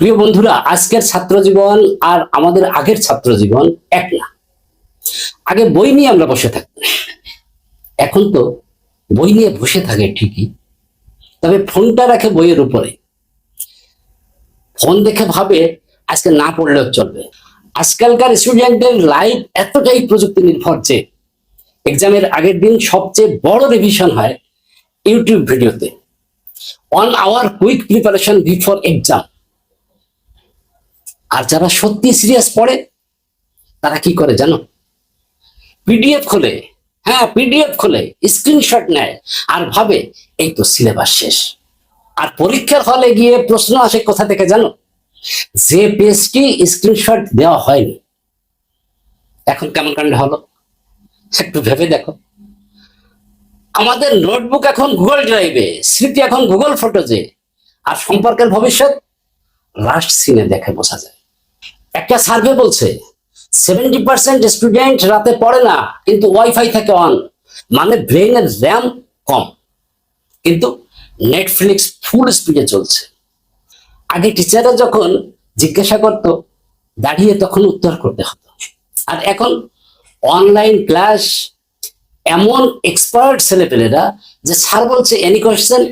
প্রিয় বন্ধুরা, আজকের ছাত্র জীবন আর আমাদের আগের ছাত্র জীবন এক না। আগে বই নিয়ে আমরা বসে থাকতাম, এখন তো বই নিয়ে বসে থাকে ঠিকই, তবে ফোনটা রাখে বইয়ের উপরে। ফোন দেখে ভাবে আজকে না পড়লেও চলবে। আজকালকার স্টুডেন্টদের লাইফ এতটাই প্রযুক্তি নির্ভর যে এক্সামের আগের দিন সবচেয়ে বড় রিভিশন হয় ইউটিউব ভিডিওতে। 1 hour quick preparation before exam. আর যারা সত্যি সিরিয়াস পড়ে তারা কি করে জানো? পিডিএফ খোলে, পিডিএফ খোলে, স্ক্রিনশট নেয় আর ভাবে এই তো সিলেবাস শেষ। আর পরীক্ষার হলে গিয়ে প্রশ্ন আসে কোথা থেকে জানো? যে পেজটি স্ক্রিনশট দেওয়া হয়নি। এখন কেমন কাণ্ড হলো একটু ভেবে দেখো। আমাদের নোটবুক এখন গুগল ড্রাইভে, স্মৃতি এখন গুগল ফটোজে, আর সম্পর্কের ভবিষ্যৎ লাস্ট সিনে দেখে বোঝা যায়। একটা সার্ভে বলছে 70% স্টুডেন্ট রাতে পড়ে না, কিন্তু ওয়াইফাই থাকে অন, মানে ব্রেনের র্যাম কম, কিন্তু নেটফ্লিক্স ফুল স্পিডে চলছে। আগে টিচাররা যখন জিজ্ঞাসা করতো দাঁড়িয়ে তখন উত্তর করতে হতো, আর এখন অনলাইন ক্লাস। এমন এক্সপার্ট ছেলেপেলেরা যে স্যার বলছে এনি কোয়েশ্চেন,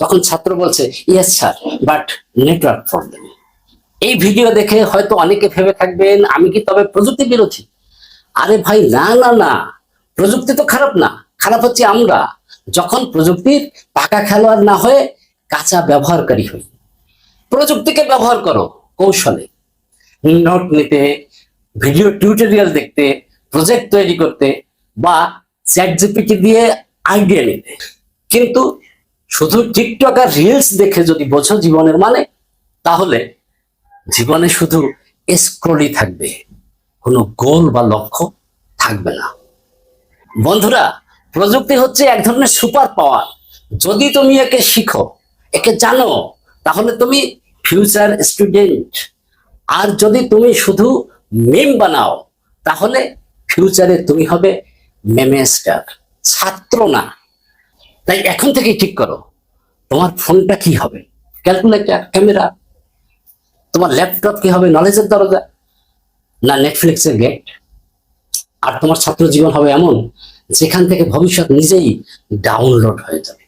তখন ছাত্র বলছে yes sir, but network problem. এই ভিডিও দেখে হয়তো অনেকে ভেবে থাকবেন আমি কি তবে প্রযুক্তি বিরোধী? আরে ভাই, না না না, প্রযুক্তি তো খারাপ না, খারাপ হচ্ছে আমরা যখন প্রযুক্তির পাকা খেলোয়াড় না হয়ে কাঁচা ব্যবহারকারী হই। প্রযুক্তিকে ব্যবহার করো কৌশলে, নোট নিতে, ভিডিও টিউটোরিয়াল দেখতে, প্রজেক্ট তৈরি করতে, বা চ্যাট জিপিটি দিয়ে আইডিয়া নিতে। কিন্তু শুধু টিকটক আর রিলস দেখে যদি বোঝো জীবনের মানে, তাহলে জীবনে শুধু স্ক্রলই থাকবে, কোনো গোল বা লক্ষ্য থাকবে না। বন্ধুরা, প্রযুক্তি হচ্ছে এক ধরনের সুপার পাওয়ার। যদি তুমি একে শিখো, একে জানো, তাহলে তুমি ফিউচার স্টুডেন্ট। আর যদি তুমি শুধু মেম বানাও, তাহলে ফিউচারে তুমি হবে মেমেস্টার, ছাত্র না। তাই এখন থেকেই ঠিক করো তোমার ফোনটা কি হবে, ক্যালকুলেটর, ক্যামেরা? তোমার ল্যাপটপ কি হবে, নলেজের দরজা না নেটফ্লিক্সের গেট? আর তোমার ছাত্র জীবন হবে এমন যেখান থেকে ভবিষ্যৎ নিজেই ডাউনলোড হয়ে যাবে।